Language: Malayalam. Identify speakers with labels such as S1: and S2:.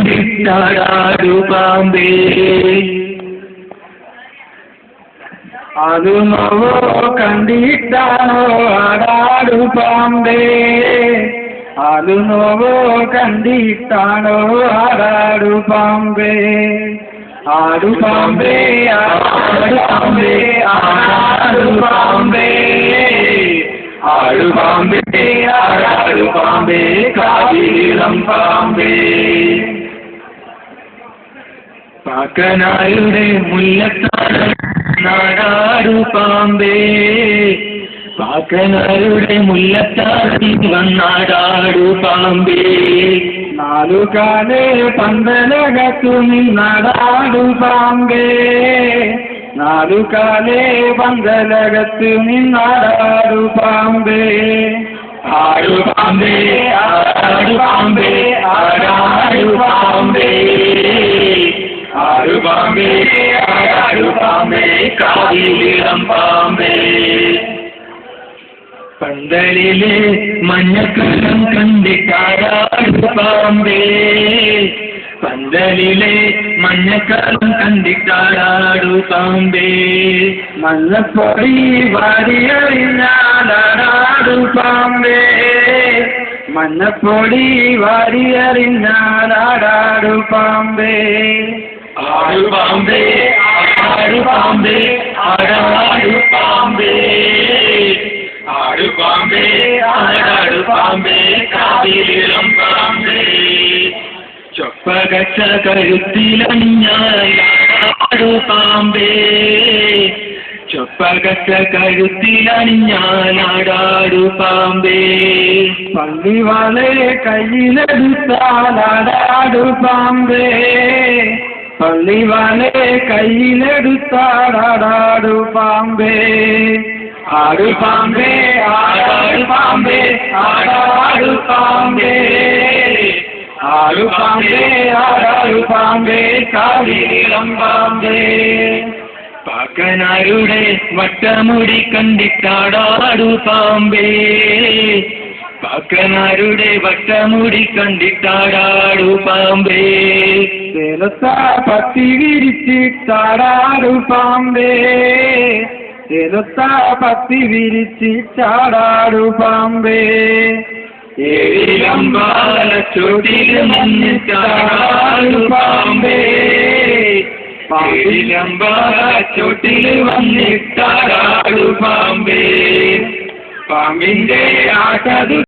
S1: കണ്ടിട്ടാടാടു പാമ്പേ അത് നോവോ കണ്ടിട്ടാണോ ആടാടു പാമ്പേ അത് നോവോ കണ്ടിട്ടാണോ ആടാടു പാമ്പേ ആടു പാമ്പേ ആടു പാമ്പേ ആടാടു പാമ്പേ ആടു പാമ്പേ ആടാടു പാമ്പേ കാവിലം പാമ്പേ പാക്കനായുടെ മുല്ലത്താട് നാടാടു പാമ്പേ പാക്കനായുടെ മുല്ലത്താടി വന്നാടാടു പാമ്പേ നാലുകാലേ പന്തലകത്തു നിന്നാടാടു പാമ്പേ നാലുകാലേ പന്തലകത്തു നിന്നാടാടു പാമ്പേ ആടു പാമ്പേ ആടാടു പാമ്പേ ആടാടു പാമ്പേ ആടു പാമ്പേ ആടാടു പാമ്പേ കാവിലിളം പാമ്പേ പന്തലിലെ മഞ്ഞക്കലം കണ്ടിട്ടാടാടു പാമ്പേ പന്തലിലെ മഞ്ഞക്കലം കണ്ടിട്ടാടാടു പാമ്പേ മഞ്ഞപ്പൊടി വാരിയറിഞ്ഞാടാടു പാമ്പേ മഞ്ഞപ്പൊടി വാരിയറിഞ്ഞാടാടു പാമ്പേ ആടു പാമ്പേ ആടു പാമ്പേ ആടാടു പാമ്പേ ആടു പാമ്പേ ആടാടു പാമ്പേ കാവിലിളം പാമ്പേ ചൊപ്പകച്ച കഴുത്തിലണിഞ്ഞാലാടാടു പാമ്പേ ചൊപ്പകച്ച കഴുത്തിലണിഞ്ഞാലാടാടു പാമ്പേ പള്ളിവാളെ കയ്യിലെടുത്താലാടാടു പാമ്പേ പള്ളിവാളെ കയ്യിലെടുത്താടാടു പാമ്പേ ആടു പാമ്പേ ആടാടു പാമ്പേ ആടാടു പാമ്പേ ആടു പാമ്പേ ആടാടു പാമ്പേ കാവിലിളം പാമ്പേ പാക്കനാരുടെ വട്ടമുടി കണ്ടിട്ടാടാടു പാമ്പേ പാക്കനാരുടെ വട്ടമുടി കണ്ടിട്ടാടാടു പാമ്പേ ചേലത്താ പത്തി വിരിച്ചിട്ടാടാടു പാമ്പേ ചേലത്താ പത്തി വിരിച്ചിട്ടാടാടു പാമ്പേ ഏഴിലമ്പാല ചോട്ടിൽ വന്നിട്ടാടാടു പാമ്പേ പാമ്പിലമ്പാല ചോട്ടിൽ വന്നിട്ടാടാടു പാമ്പേ പാമ്പിന്റെ ആട്ടതു